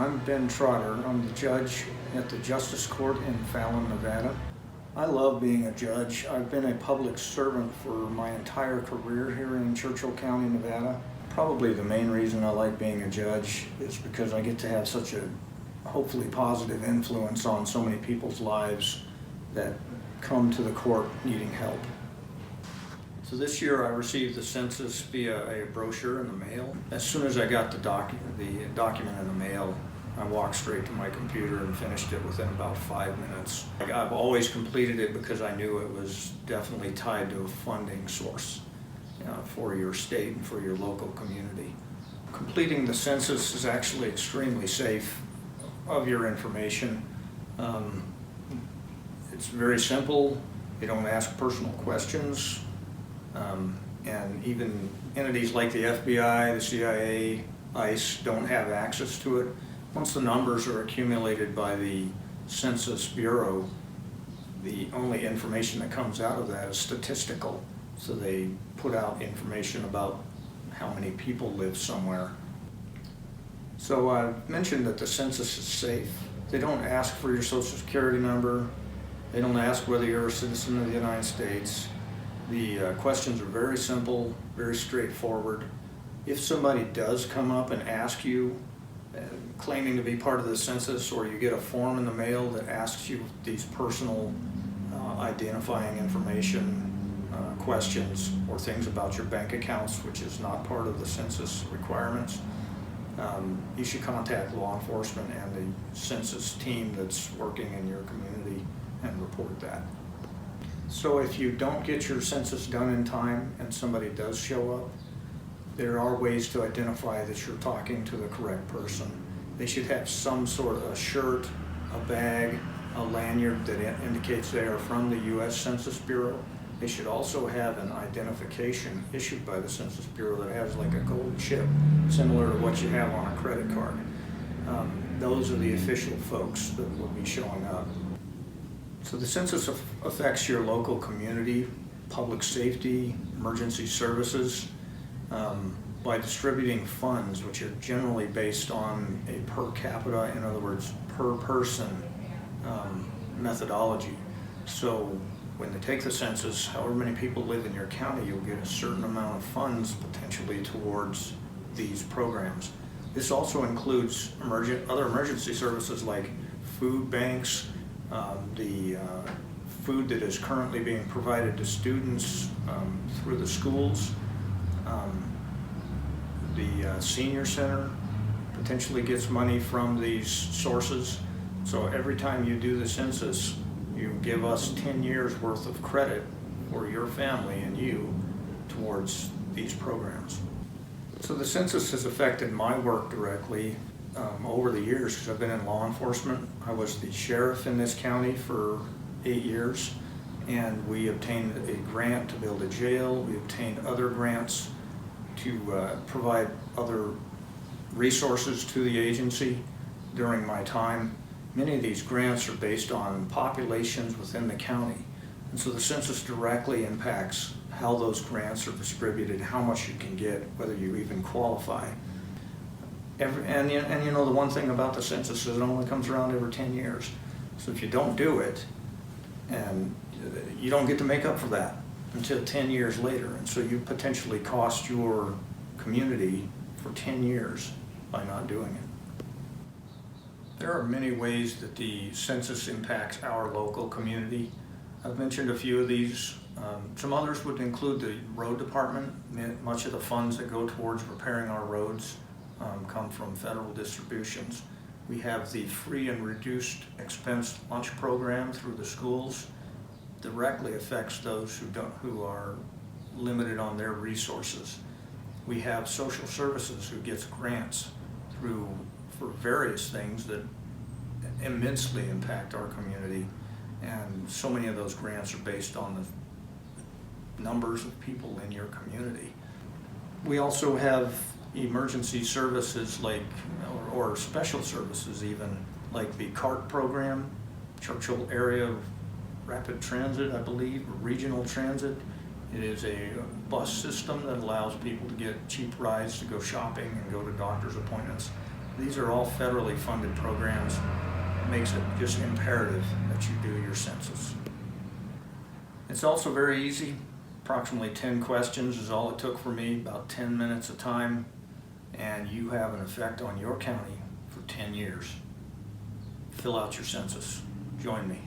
I'm Ben Trotter. I'm the judge at the Justice Court in Fallon, Nevada. I love being a judge. I've been a public servant for my entire career here in Churchill County, Nevada. Probably the main reason I like being a judge is because I get to have such a hopefully positive influence on so many people's lives that come to the court needing help. So this year I received the census via a brochure in the mail. As soon as I got the document in the mail, I walked straight to my computer and finished it within about 5 minutes. I've always completed it because I knew it was definitely tied to a funding source for your state and for your local community. Completing the census is actually extremely safe of your information. It's very simple. You don't ask personal questions. And even entities like the FBI, the CIA, ICE don't have access to it. Once the numbers are accumulated by the Census Bureau, the only information that comes out of that is statistical. So they put out information about how many people live somewhere. So I mentioned that the census is safe. They don't ask for your social security number. They don't ask whether you're a citizen of the United States. The questions are very simple, very straightforward. If somebody does come up and ask you, claiming to be part of the census, or you get a form in the mail that asks you these personal identifying information questions, or things about your bank accounts, which is not part of the census requirements, you should contact law enforcement and the census team that's working in your community and report that. So if you don't get your census done in time and somebody does show up, there are ways to identify that you're talking to the correct person. They should have some sort of a shirt, a bag, a lanyard that indicates they are from the U.S. Census Bureau. They should also have an identification issued by the Census Bureau that has like a gold chip, similar to what you have on a credit card. Those are the official folks that will be showing up. So the census affects your local community, public safety, emergency services, by distributing funds, which are generally based on a per capita, in other words, per person methodology. So when they take the census, however many people live in your county, you'll get a certain amount of funds potentially towards these programs. This also includes other emergency services like food banks, the food that is currently being provided to students through the schools. The senior center potentially gets money from these sources. So every time you do the census, you give us 10 years worth of credit for your family and you towards these programs. So the census has affected my work directly over the years, because I've been in law enforcement. I was the sheriff in this county for 8 years, and we obtained a grant to build a jail. We obtained other grants to provide other resources to the agency during my time. Many of these grants are based on populations within the county, and so the census directly impacts how those grants are distributed, how much you can get, whether you even qualify. And you know, the one thing about the census is it only comes around every 10 years. So if you don't do it, and you don't get to make up for that until 10 years later. And so you potentially cost your community for 10 years by not doing it. There are many ways that the census impacts our local community. I've mentioned a few of these. Some others would include the road department. Much of the funds that go towards repairing our roads come from federal distributions. We have the free and reduced expense lunch program through the schools. Directly affects those who are limited on their resources. We have social services who gets grants for various things that immensely impact our community, and so many of those grants are based on the numbers of people in your community. We also have emergency services or special services even, like the CART program, Churchill Area Rapid Transit, I believe, or Regional Transit. It is a bus system that allows people to get cheap rides to go shopping and go to doctor's appointments. These are all federally funded programs. It makes it just imperative that you do your census. It's also very easy. Approximately 10 questions is all it took for me, about 10 minutes of time, and you have an effect on your county for 10 years. Fill out your census. Join me.